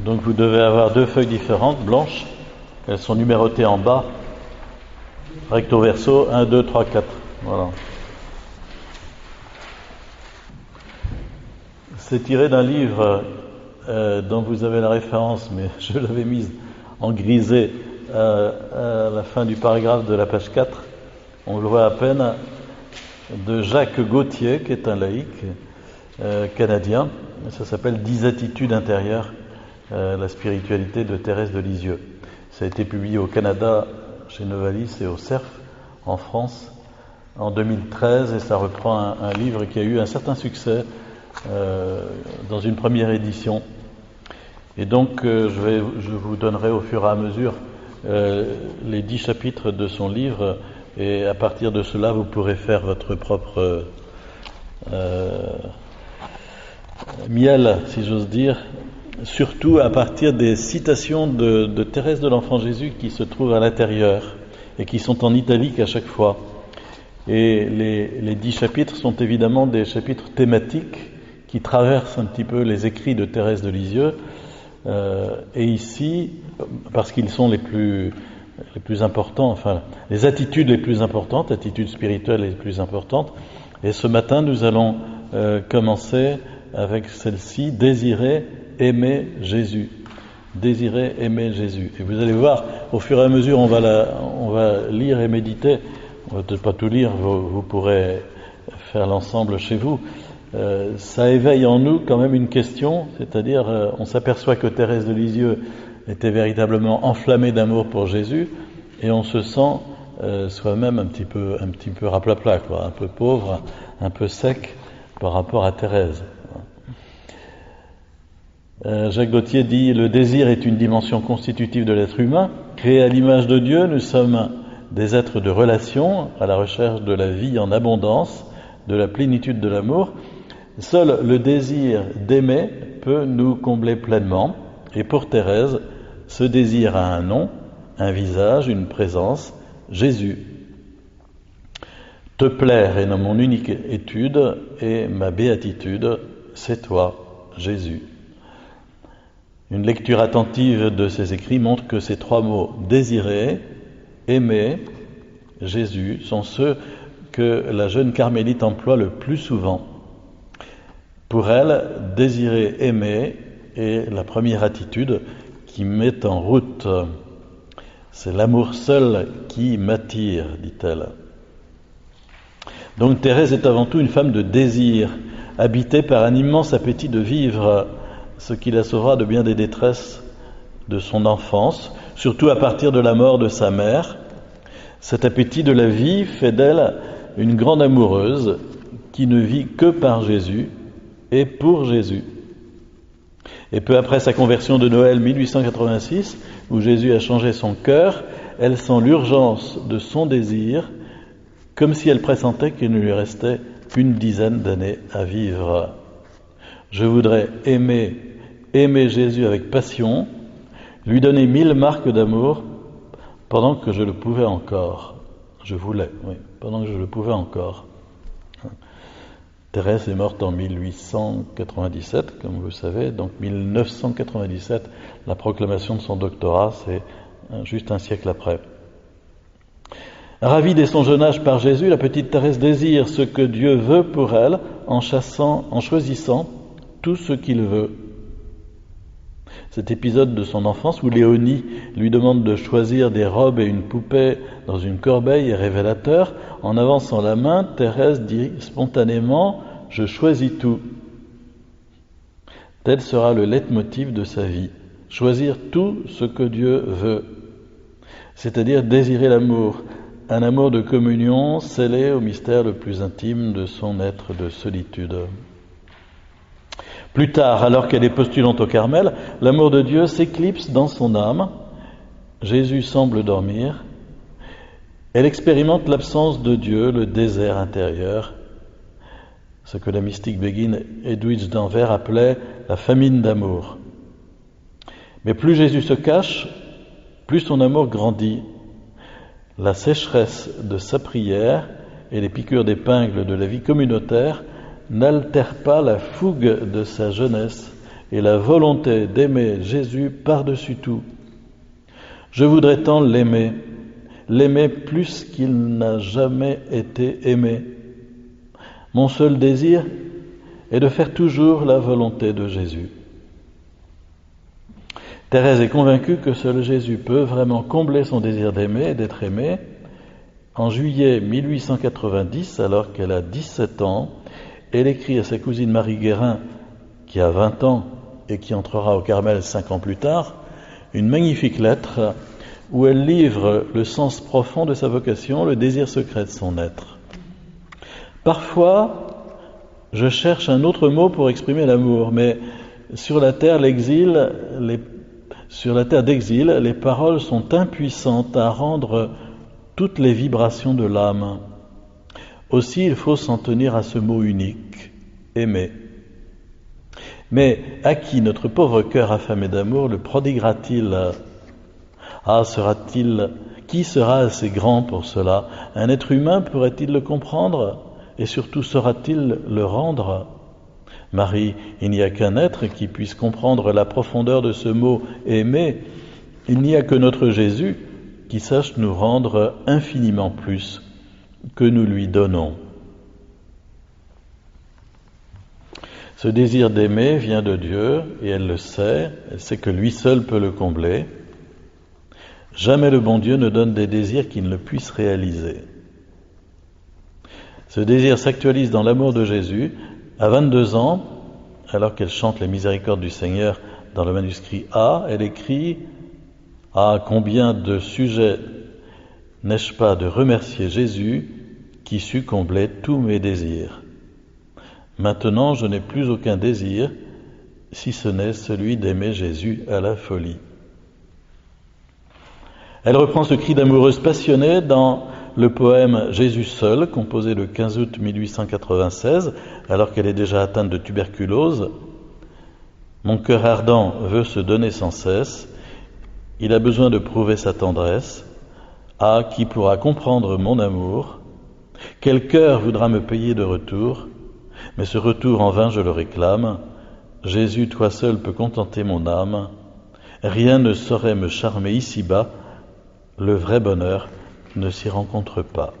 Donc vous devez avoir 2 feuilles différentes, blanches. Elles sont numérotées en bas, recto verso, 1, 2, 3, 4. Voilà. C'est tiré d'un livre dont vous avez la référence, mais je l'avais mise en grisé à la fin du paragraphe de la page 4. On le voit à peine, de Jacques Gauthier, qui est un laïc canadien. Ça s'appelle 10 attitudes intérieures, la spiritualité de Thérèse de Lisieux. Ça a été publié au Canada, chez Novalis, et au Cerf, en France, en 2013, et ça reprend un livre qui a eu un certain succès dans une première édition. Et donc, je vous donnerai au fur et à mesure les 10 chapitres de son livre, et à partir de cela, vous pourrez faire votre propre miel, si j'ose dire, surtout à partir des citations de Thérèse de l'Enfant Jésus qui se trouvent à l'intérieur et qui sont en italique à chaque fois. Et les 10 chapitres sont évidemment des chapitres thématiques qui traversent un petit peu les écrits de Thérèse de Lisieux, et ici, parce qu'ils sont les plus importants, enfin les attitudes les plus importantes, attitudes spirituelles les plus importantes. Et ce matin, nous allons commencer avec celle-ci, désirer aimer Jésus. Désirer aimer Jésus. Et vous allez voir, au fur et à mesure, on va lire et méditer. On va peut-être pas tout lire, vous pourrez faire l'ensemble chez vous. Ça éveille en nous quand même une question, c'est-à-dire on s'aperçoit que Thérèse de Lisieux était véritablement enflammée d'amour pour Jésus, et on se sent soi-même un petit peu raplapla, quoi, un peu pauvre, un peu sec par rapport à Thérèse. Jacques Gauthier dit: le désir est une dimension constitutive de l'être humain. Créés à l'image de Dieu, nous sommes des êtres de relation, à la recherche de la vie en abondance, de la plénitude de l'amour. Seul le désir d'aimer peut nous combler pleinement. Et pour Thérèse, ce désir a un nom, un visage, une présence: Jésus. Te plaire est mon unique étude, et ma béatitude, c'est toi, Jésus. Une lecture attentive de ces écrits montre que ces 3 mots, désirer, aimer, Jésus, sont ceux que la jeune carmélite emploie le plus souvent. Pour elle, désirer, aimer est la première attitude qui met en route. C'est l'amour seul qui m'attire, dit-elle. Donc Thérèse est avant tout une femme de désir, habitée par un immense appétit de vivre, ce qui la sauvera de bien des détresses de son enfance, surtout à partir de la mort de sa mère. Cet appétit de la vie fait d'elle une grande amoureuse qui ne vit que par Jésus et pour Jésus. Et peu après sa conversion de Noël 1886, où Jésus a changé son cœur, elle sent l'urgence de son désir, comme si elle pressentait qu'il ne lui restait qu'une dizaine d'années à vivre. Je voudrais aimer Jésus avec passion, lui donner 1000 marques d'amour pendant que je le pouvais encore. Je voulais, oui, pendant que je le pouvais encore. Thérèse est morte en 1897, comme vous le savez, donc 1997, la proclamation de son doctorat, c'est juste un siècle après. Ravie dès son jeune âge par Jésus, la petite Thérèse désire ce que Dieu veut pour elle en choisissant tout ce qu'il veut. Cet épisode de son enfance où Léonie lui demande de choisir des robes et une poupée dans une corbeille est révélateur. En avançant la main, Thérèse dit spontanément « Je choisis tout ». Tel sera le leitmotiv de sa vie. Choisir tout ce que Dieu veut, c'est-à-dire désirer l'amour, un amour de communion scellé au mystère le plus intime de son être de solitude. Plus tard, alors qu'elle est postulante au Carmel, l'amour de Dieu s'éclipse dans son âme. Jésus semble dormir. Elle expérimente l'absence de Dieu, le désert intérieur, ce que la mystique béguine Edwidge d'Anvers appelait la famine d'amour. Mais plus Jésus se cache, plus son amour grandit. La sécheresse de sa prière et les piqûres d'épingle de la vie communautaire n'altèrent pas la fougue de sa jeunesse et la volonté d'aimer Jésus par-dessus tout. Je voudrais tant l'aimer plus qu'il n'a jamais été aimé. Mon seul désir est de faire toujours la volonté de Jésus. Thérèse est convaincue que seul Jésus peut vraiment combler son désir d'aimer et d'être aimé. En juillet 1890, alors qu'elle a 17 ans, elle écrit à sa cousine Marie Guérin, qui a 20 ans et qui entrera au Carmel 5 ans plus tard, une magnifique lettre où elle livre le sens profond de sa vocation, le désir secret de son être. Parfois, je cherche un autre mot pour exprimer l'amour, mais sur la terre d'exil, les paroles sont impuissantes à rendre toutes les vibrations de l'âme. Aussi, il faut s'en tenir à ce mot unique, aimer. Mais à qui notre pauvre cœur affamé d'amour le prodiguera-t-il ? Qui sera assez grand pour cela ? Un être humain pourrait-il le comprendre ? Et surtout, saura-t-il le rendre ? Marie, il n'y a qu'un être qui puisse comprendre la profondeur de ce mot « aimer ». Il n'y a que notre Jésus qui sache nous rendre infiniment plus que nous lui donnons. Ce désir d'aimer vient de Dieu et elle sait que lui seul peut le combler. Jamais le bon Dieu ne donne des désirs qu'il ne puisse réaliser. Ce désir s'actualise dans l'amour de Jésus. À 22 ans, alors qu'elle chante les miséricordes du Seigneur dans le manuscrit A, elle écrit « Ah, combien de sujets n'ai-je pas de remercier Jésus qui sut combler tous mes désirs. Maintenant, je n'ai plus aucun désir, si ce n'est celui d'aimer Jésus à la folie. » Elle reprend ce cri d'amoureuse passionnée dans le poème « Jésus seul », composé le 15 août 1896, alors qu'elle est déjà atteinte de tuberculose. Mon cœur ardent veut se donner sans cesse, il a besoin de prouver sa tendresse. Ah, qui pourra comprendre mon amour? Quel cœur voudra me payer de retour? Mais ce retour en vain je le réclame. Jésus, toi seul peux contenter mon âme. Rien ne saurait me charmer ici-bas, le vrai bonheur ne s'y rencontre pas.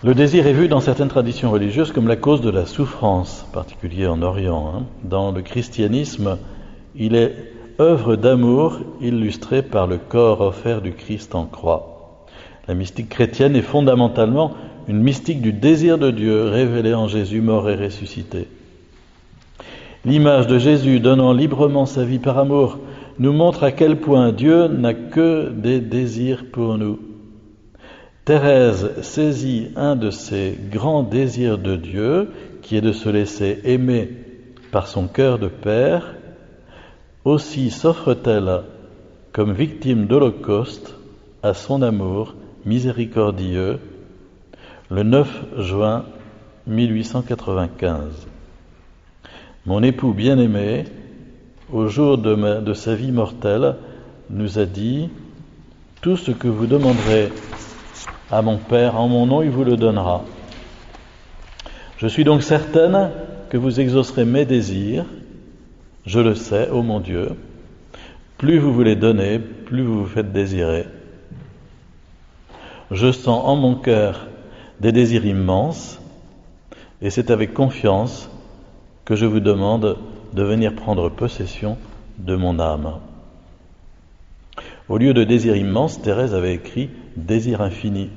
Le désir est vu dans certaines traditions religieuses comme la cause de la souffrance, en particulier en Orient. Dans le christianisme, il est œuvre d'amour illustrée par le corps offert du Christ en croix. La mystique chrétienne est fondamentalement une mystique du désir de Dieu révélé en Jésus mort et ressuscité. L'image de Jésus donnant librement sa vie par amour nous montre à quel point Dieu n'a que des désirs pour nous. Thérèse saisit un de ces grands désirs de Dieu, qui est de se laisser aimer par son cœur de père. Aussi s'offre-t-elle comme victime d'Holocauste à son amour miséricordieux le 9 juin 1895. Mon époux bien-aimé, au jour de sa vie mortelle, nous a dit « Tout ce que vous demanderez à mon Père en mon nom, il vous le donnera. Je suis donc certaine que vous exaucerez mes désirs. Je le sais, ô mon Dieu. Plus vous les donnez, plus vous vous faites désirer. Je sens en mon cœur des désirs immenses, et c'est avec confiance que je vous demande de venir prendre possession de mon âme. » Au lieu de désir immense, Thérèse avait écrit « désir infini ».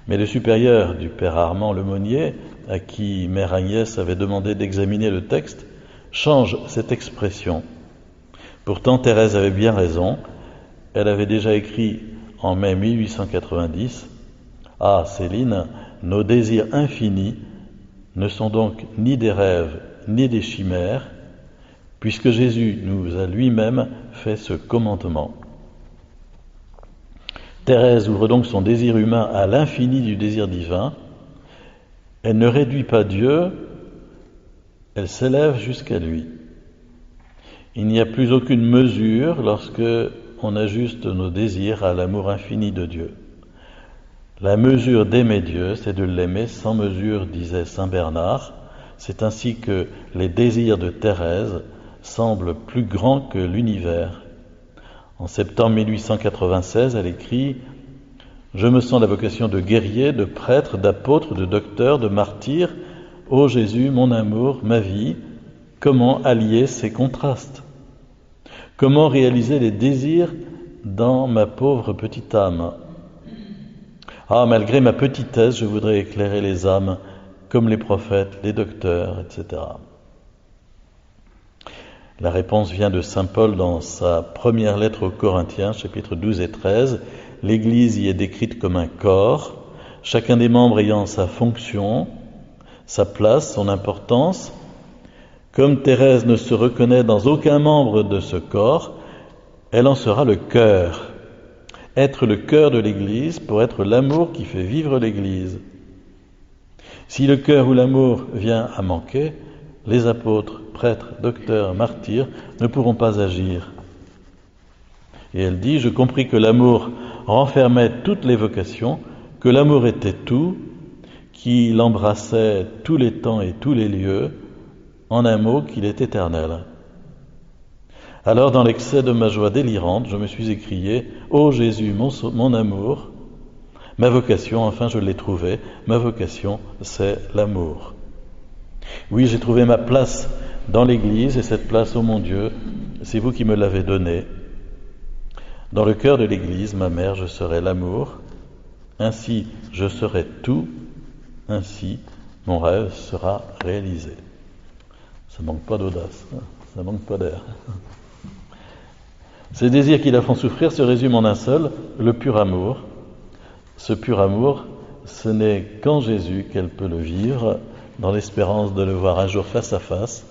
Mais le supérieur du père Armand Lemonnier, à qui mère Agnès avait demandé d'examiner le texte, change cette expression. Pourtant, Thérèse avait bien raison. Elle avait déjà écrit en mai 1890 « Ah, Céline, nos désirs infinis ne sont donc ni des rêves ni des chimères, puisque Jésus nous a lui-même fait ce commandement. » Thérèse ouvre donc son désir humain à l'infini du désir divin. Elle ne réduit pas Dieu, elle s'élève jusqu'à lui. Il n'y a plus aucune mesure lorsque on ajuste nos désirs à l'amour infini de Dieu. La mesure d'aimer Dieu, c'est de l'aimer sans mesure, disait saint Bernard. C'est ainsi que les désirs de Thérèse semblent plus grands que l'univers. En septembre 1896, elle écrit « Je me sens la vocation de guerrier, de prêtre, d'apôtre, de docteur, de martyr. Ô Jésus, mon amour, ma vie, comment allier ces contrastes? Comment réaliser les désirs dans ma pauvre petite âme? Ah, malgré ma petitesse, je voudrais éclairer les âmes comme les prophètes, les docteurs, etc. » La réponse vient de saint Paul dans sa première lettre aux Corinthiens, chapitres 12 et 13. L'Église y est décrite comme un corps, chacun des membres ayant sa fonction, sa place, son importance. Comme Thérèse ne se reconnaît dans aucun membre de ce corps, elle en sera le cœur. Être le cœur de l'Église pour être l'amour qui fait vivre l'Église. Si le cœur ou l'amour vient à manquer, les apôtres, prêtres, docteurs, martyrs ne pourront pas agir. Et elle dit, je compris que l'amour renfermait toutes les vocations, que l'amour était tout, qu'il embrassait tous les temps et tous les lieux, en un mot, qu'il est éternel. Alors, dans l'excès de ma joie délirante, je me suis écrié, ô Jésus, mon amour, ma vocation, enfin je l'ai trouvée, ma vocation, c'est l'amour. Oui, j'ai trouvé ma place dans l'Église, et cette place, ô mon Dieu, c'est vous qui me l'avez donnée. Dans le cœur de l'Église, ma mère, je serai l'amour. Ainsi, je serai tout. Ainsi, mon rêve sera réalisé. Ça manque pas d'audace, hein, ça manque pas d'air. Ces désirs qui la font souffrir se résument en un seul, le pur amour. Ce pur amour, ce n'est qu'en Jésus qu'elle peut le vivre, dans l'espérance de le voir un jour face à face.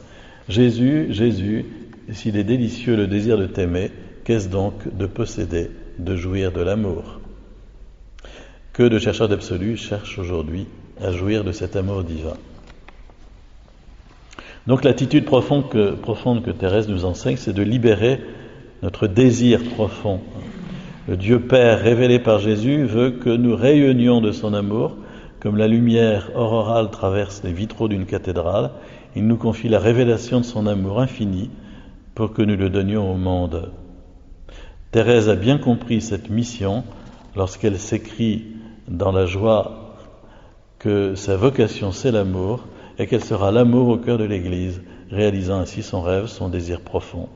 Jésus, Jésus, s'il est délicieux le désir de t'aimer, qu'est-ce donc de posséder, de jouir de l'amour? Que de chercheurs d'absolu cherchent aujourd'hui à jouir de cet amour divin. Donc l'attitude profonde que Thérèse nous enseigne, c'est de libérer notre désir profond. Le Dieu Père révélé par Jésus veut que nous rayonnions de son amour, comme la lumière aurorale traverse les vitraux d'une cathédrale. Il nous confie la révélation de son amour infini pour que nous le donnions au monde. Thérèse a bien compris cette mission lorsqu'elle s'écrit dans la joie que sa vocation c'est l'amour et qu'elle sera l'amour au cœur de l'Église, réalisant ainsi son rêve, son désir profond.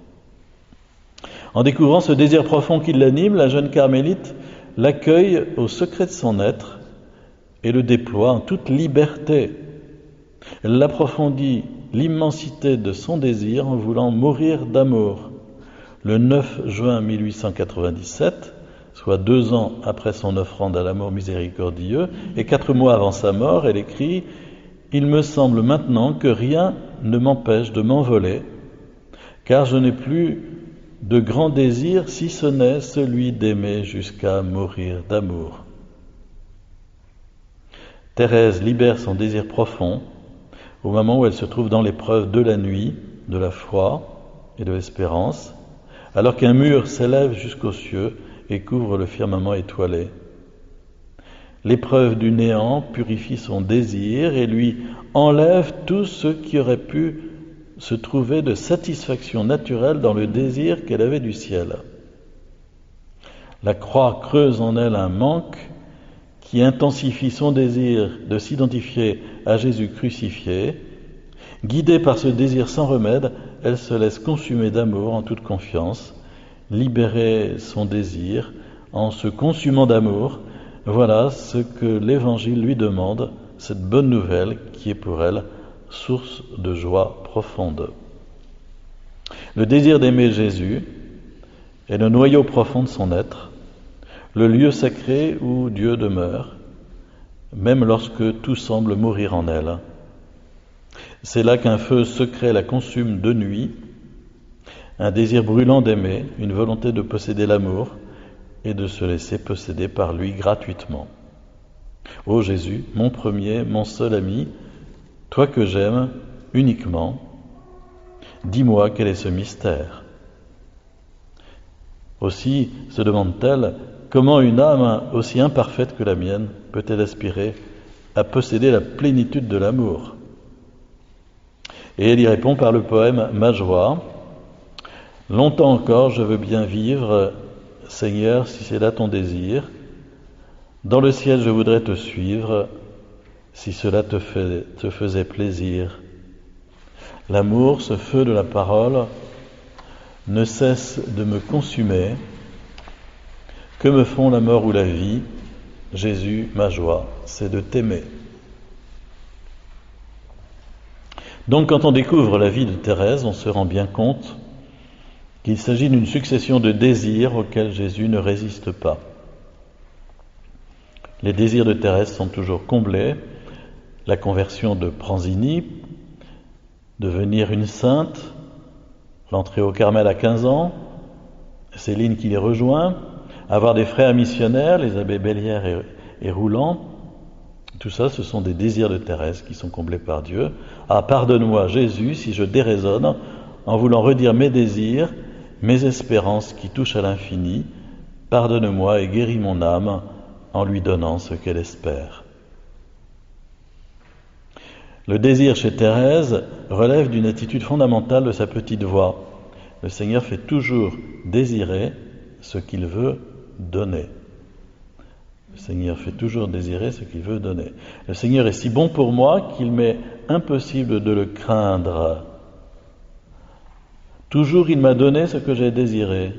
En découvrant ce désir profond qui l'anime, la jeune carmélite l'accueille au secret de son être et le déploie en toute liberté. Elle l'approfondit l'immensité de son désir en voulant mourir d'amour. Le 9 juin 1897, soit 2 ans après son offrande à l'amour miséricordieux et 4 mois avant sa mort, elle écrit « Il me semble maintenant que rien ne m'empêche de m'envoler, car je n'ai plus de grand désir si ce n'est celui d'aimer jusqu'à mourir d'amour. » Thérèse libère son désir profond au moment où elle se trouve dans l'épreuve de la nuit, de la foi et de l'espérance, alors qu'un mur s'élève jusqu'aux cieux et couvre le firmament étoilé. L'épreuve du néant purifie son désir et lui enlève tout ce qui aurait pu se trouver de satisfaction naturelle dans le désir qu'elle avait du ciel. La croix creuse en elle un manque qui intensifie son désir de s'identifier à Jésus crucifié. Guidée par ce désir sans remède, elle se laisse consumer d'amour en toute confiance, libérer son désir en se consumant d'amour. Voilà ce que l'Évangile lui demande, cette bonne nouvelle qui est pour elle source de joie profonde. Le désir d'aimer Jésus est le noyau profond de son être, le lieu sacré où Dieu demeure, même lorsque tout semble mourir en elle. C'est là qu'un feu secret la consume de nuit, un désir brûlant d'aimer, une volonté de posséder l'amour et de se laisser posséder par lui gratuitement. Ô Jésus, mon premier, mon seul ami, toi que j'aime uniquement, dis-moi quel est ce mystère. Aussi se demande-t-elle comment une âme aussi imparfaite que la mienne peut-elle aspirer à posséder la plénitude de l'amour? Et elle y répond par le poème « Ma joie ». Longtemps encore je veux bien vivre, Seigneur, si c'est là ton désir. Dans le ciel je voudrais te suivre, si cela te faisait plaisir. L'amour, ce feu de la parole, ne cesse de me consumer. Que me font la mort ou la vie? Jésus, ma joie, c'est de t'aimer. Donc quand on découvre la vie de Thérèse, on se rend bien compte qu'il s'agit d'une succession de désirs auxquels Jésus ne résiste pas. Les désirs de Thérèse sont toujours comblés. La conversion de Pranzini, devenir une sainte, l'entrée au Carmel à 15 ans, Céline qui les rejoint, avoir des frères missionnaires, les abbés Bellière et Roulant, tout ça, ce sont des désirs de Thérèse qui sont comblés par Dieu. Ah, pardonne-moi, Jésus, si je déraisonne en voulant redire mes désirs, mes espérances qui touchent à l'infini. Pardonne-moi et guéris mon âme en lui donnant ce qu'elle espère. Le désir chez Thérèse relève d'une attitude fondamentale de sa petite voix. Le Seigneur fait toujours désirer ce qu'il veut donner. Le Seigneur fait toujours désirer ce qu'il veut donner. Le Seigneur est si bon pour moi qu'il m'est impossible de le craindre. Toujours il m'a donné ce que j'ai désiré.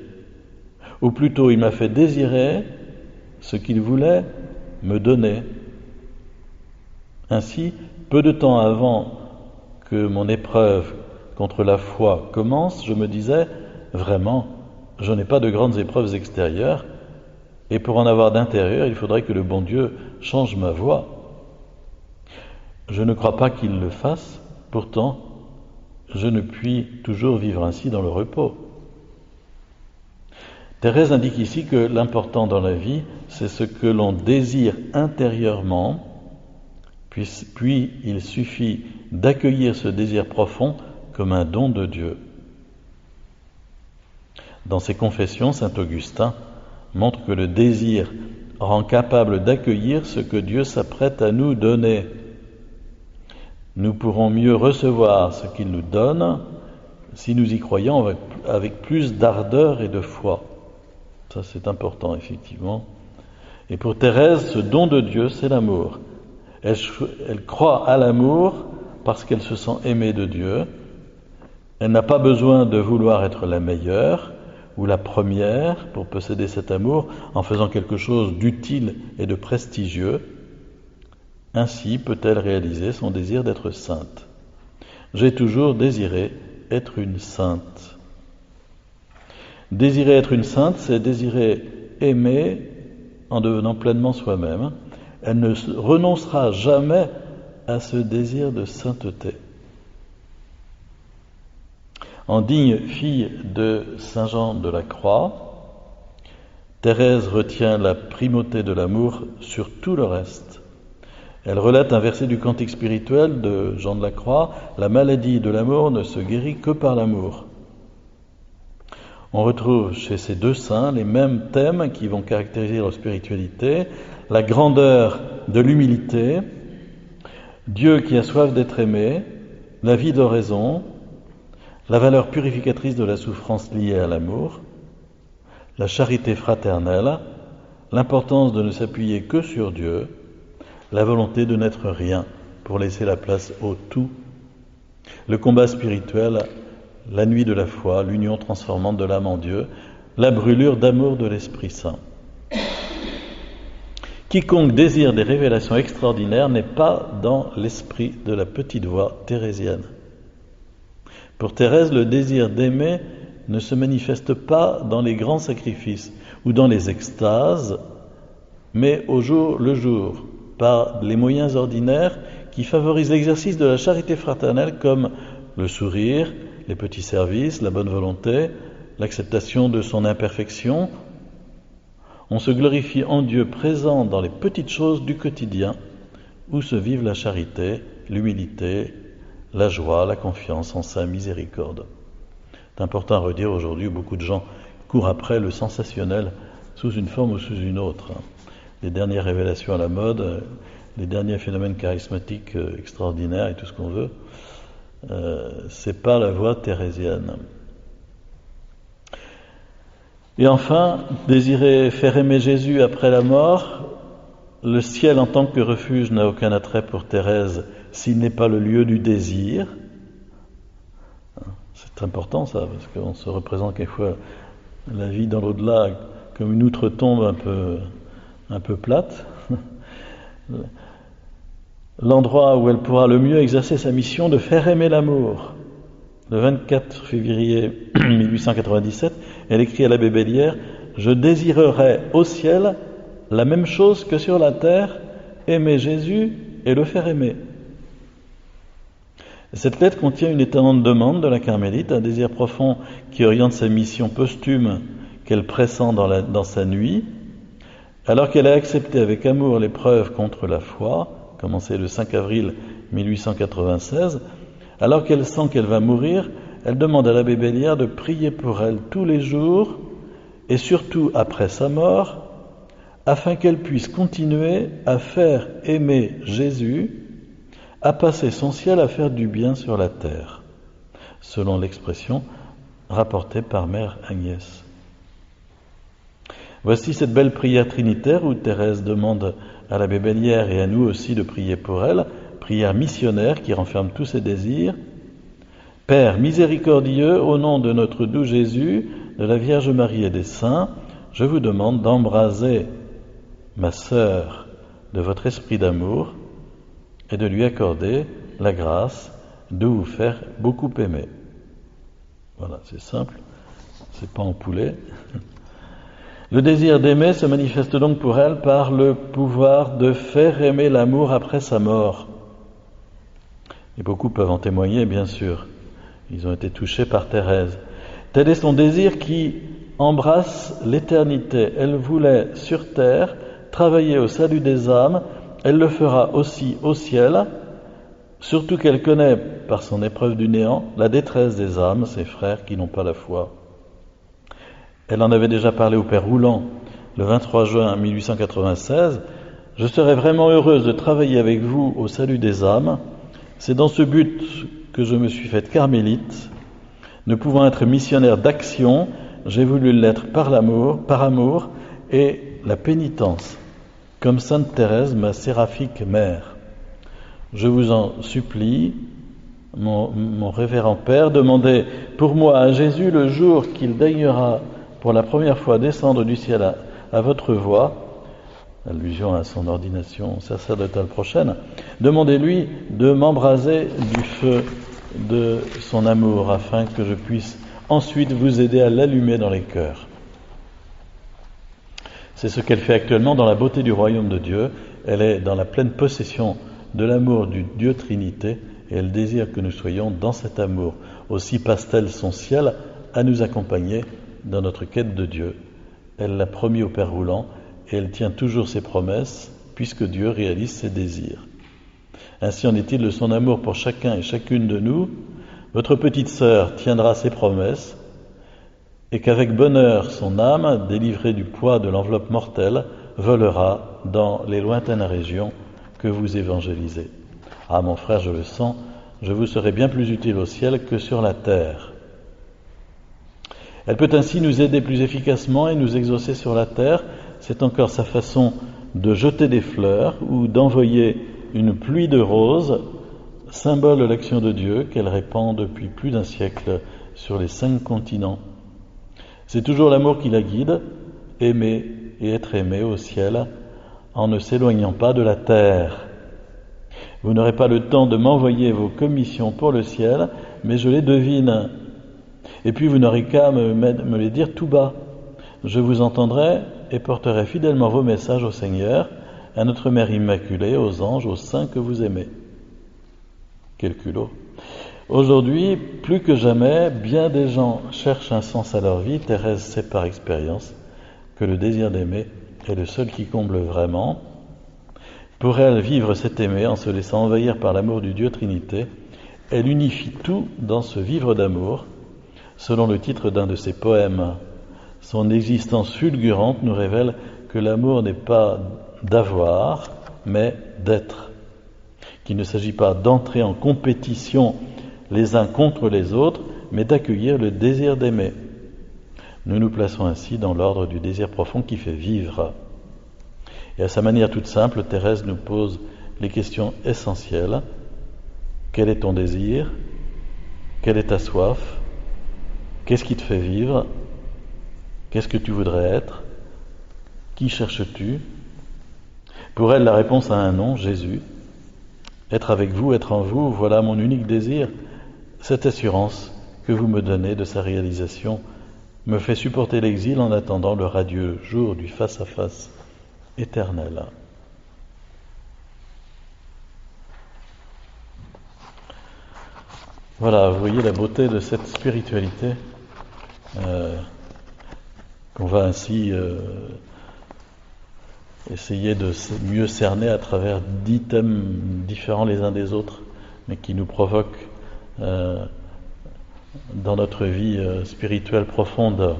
Ou plutôt il m'a fait désirer ce qu'il voulait me donner. Ainsi, peu de temps avant que mon épreuve contre la foi commence, je me disais, vraiment, je n'ai pas de grandes épreuves extérieures, et pour en avoir d'intérieur, il faudrait que le bon Dieu change ma voie. Je ne crois pas qu'il le fasse, pourtant, je ne puis toujours vivre ainsi dans le repos. Thérèse indique ici que l'important dans la vie, c'est ce que l'on désire intérieurement, puis il suffit d'accueillir ce désir profond comme un don de Dieu. Dans ses confessions, saint Augustin montre que le désir rend capable d'accueillir ce que Dieu s'apprête à nous donner. Nous pourrons mieux recevoir ce qu'il nous donne si nous y croyons avec plus d'ardeur et de foi. Ça, c'est important, effectivement. Et pour Thérèse, ce don de Dieu, c'est l'amour. Elle croit à l'amour parce qu'elle se sent aimée de Dieu. Elle n'a pas besoin de vouloir être la meilleure ou la première pour posséder cet amour en faisant quelque chose d'utile et de prestigieux. Ainsi peut-elle réaliser son désir d'être sainte. J'ai toujours désiré être une sainte. Désirer être une sainte, c'est désirer aimer en devenant pleinement soi-même. Elle ne renoncera jamais à ce désir de sainteté. En digne fille de Saint Jean de la Croix, Thérèse retient la primauté de l'amour sur tout le reste. Elle relate un verset du Cantique spirituel de Jean de la Croix, « La maladie de l'amour ne se guérit que par l'amour ». On retrouve chez ces deux saints les mêmes thèmes qui vont caractériser leur spiritualité, la grandeur de l'humilité, Dieu qui a soif d'être aimé, la vie d'oraison, la valeur purificatrice de la souffrance liée à l'amour, la charité fraternelle, l'importance de ne s'appuyer que sur Dieu, la volonté de n'être rien pour laisser la place au tout, le combat spirituel, la nuit de la foi, l'union transformante de l'âme en Dieu, la brûlure d'amour de l'Esprit Saint. Quiconque désire des révélations extraordinaires n'est pas dans l'esprit de la petite voix thérésienne. Pour Thérèse, le désir d'aimer ne se manifeste pas dans les grands sacrifices ou dans les extases, mais au jour le jour, par les moyens ordinaires qui favorisent l'exercice de la charité fraternelle comme le sourire, les petits services, la bonne volonté, l'acceptation de son imperfection. On se glorifie en Dieu présent dans les petites choses du quotidien où se vivent la charité, l'humilité, la joie, la confiance en sa miséricorde. C'est important à redire aujourd'hui où beaucoup de gens courent après le sensationnel sous une forme ou sous une autre. Les dernières révélations à la mode, les derniers phénomènes charismatiques extraordinaires et tout ce qu'on veut, c'est pas la voie thérésienne. Et enfin, désirer faire aimer Jésus après la mort, le ciel en tant que refuge n'a aucun attrait pour Thérèse s'il n'est pas le lieu du désir. C'est important ça, parce qu'on se représente quelquefois la vie dans l'au-delà comme une outre-tombe un peu plate. L'endroit où elle pourra le mieux exercer sa mission de faire aimer l'amour. Le 24 février 1897, elle écrit à l'abbé Bellière « Je désirerais au ciel la même chose que sur la terre, aimer Jésus et le faire aimer. » Cette lettre contient une étonnante demande de la Carmélite, un désir profond qui oriente sa mission posthume qu'elle pressent dans sa nuit, alors qu'elle a accepté avec amour l'épreuve contre la foi, commencée le 5 avril 1896, alors qu'elle sent qu'elle va mourir, elle demande à l'abbé Bellière de prier pour elle tous les jours, et surtout après sa mort, afin qu'elle puisse continuer à faire aimer Jésus, à passer son ciel à faire du bien sur la terre, selon l'expression rapportée par Mère Agnès. Voici cette belle prière trinitaire où Thérèse demande à l'abbé Bellière et à nous aussi de prier pour elle, prière missionnaire qui renferme tous ses désirs. Père miséricordieux, au nom de notre doux Jésus, de la Vierge Marie et des saints, je vous demande d'embraser ma sœur de votre esprit d'amour et de lui accorder la grâce de vous faire beaucoup aimer. Voilà, c'est simple, c'est pas en poulet. Le désir d'aimer se manifeste donc pour elle par le pouvoir de faire aimer l'amour après sa mort. Et beaucoup peuvent en témoigner, bien sûr. Ils ont été touchés par Thérèse. Tel est son désir qui embrasse l'éternité. Elle voulait sur terre travailler au salut des âmes. Elle le fera aussi au ciel, surtout qu'elle connaît, par son épreuve du néant, la détresse des âmes, ses frères qui n'ont pas la foi. Elle en avait déjà parlé au Père Rouland le 23 juin 1896. « Je serais vraiment heureuse de travailler avec vous au salut des âmes. C'est dans ce but que je me suis faite carmélite. Ne pouvant être missionnaire d'action, j'ai voulu l'être par amour et la pénitence, comme Sainte Thérèse, ma séraphique mère. Je vous en supplie, mon révérend Père, demandez pour moi à Jésus le jour qu'il daignera pour la première fois descendre du ciel à votre voix, allusion à son ordination sacerdotale prochaine, demandez-lui de m'embraser du feu de son amour afin que je puisse ensuite vous aider à l'allumer dans les cœurs. » C'est ce qu'elle fait actuellement dans la beauté du royaume de Dieu. Elle est dans la pleine possession de l'amour du Dieu Trinité et elle désire que nous soyons dans cet amour. Aussi passe-t-elle son ciel à nous accompagner dans notre quête de Dieu. Elle l'a promis au Père Rouland et elle tient toujours ses promesses puisque Dieu réalise ses désirs. Ainsi en est-il de son amour pour chacun et chacune de nous. Votre petite sœur tiendra ses promesses et qu'avec bonheur son âme, délivrée du poids de l'enveloppe mortelle, volera dans les lointaines régions que vous évangélisez. Ah mon frère, je le sens, je vous serai bien plus utile au ciel que sur la terre. Elle peut ainsi nous aider plus efficacement et nous exaucer sur la terre. C'est encore sa façon de jeter des fleurs ou d'envoyer une pluie de roses, symbole de l'action de Dieu qu'elle répand depuis plus d'un siècle sur les 5 continents. C'est toujours l'amour qui la guide, aimer et être aimé au ciel en ne s'éloignant pas de la terre. Vous n'aurez pas le temps de m'envoyer vos commissions pour le ciel, mais je les devine. Et puis vous n'aurez qu'à me les dire tout bas. Je vous entendrai et porterai fidèlement vos messages au Seigneur, à notre Mère Immaculée, aux anges, aux saints que vous aimez. Quel culot! Aujourd'hui, plus que jamais, bien des gens cherchent un sens à leur vie. Thérèse sait par expérience que le désir d'aimer est le seul qui comble vraiment. Pour elle, vivre c'est aimer en se laissant envahir par l'amour du Dieu Trinité. Elle unifie tout dans ce vivre d'amour, selon le titre d'un de ses poèmes. Son existence fulgurante nous révèle que l'amour n'est pas d'avoir, mais d'être. Qu'il ne s'agit pas d'entrer en compétition les uns contre les autres, mais d'accueillir le désir d'aimer. Nous nous plaçons ainsi dans l'ordre du désir profond qui fait vivre. Et à sa manière toute simple, Thérèse nous pose les questions essentielles. Quel est ton désir? Quelle est ta soif? Qu'est-ce qui te fait vivre? Qu'est-ce que tu voudrais être? Qui cherches-tu? Pour elle, la réponse a un nom, Jésus. Être avec vous, être en vous, voilà mon unique désir. Cette assurance que vous me donnez de sa réalisation me fait supporter l'exil en attendant le radieux jour du face-à-face éternel. Voilà, vous voyez la beauté de cette spiritualité qu'on va ainsi essayer de mieux cerner à travers 10 thèmes différents les uns des autres, mais qui nous provoquent dans notre vie spirituelle profonde.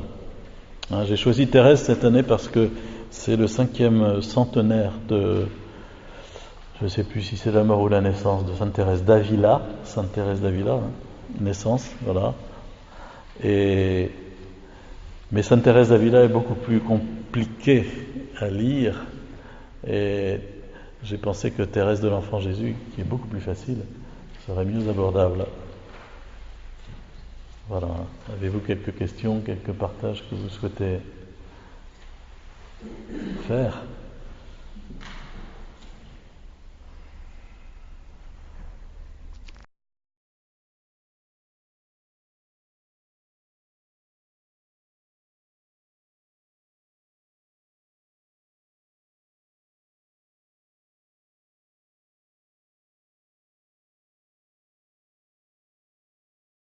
J'ai choisi Thérèse cette année parce que c'est le 5e centenaire de, je ne sais plus si c'est la mort ou la naissance de Sainte Thérèse d'Avila, naissance, voilà. Mais Sainte Thérèse d'Avila est beaucoup plus compliquée à lire, et j'ai pensé que Thérèse de l'Enfant Jésus, qui est beaucoup plus facile, serait mieux abordable. Voilà. Avez-vous quelques questions, quelques partages que vous souhaitez faire ?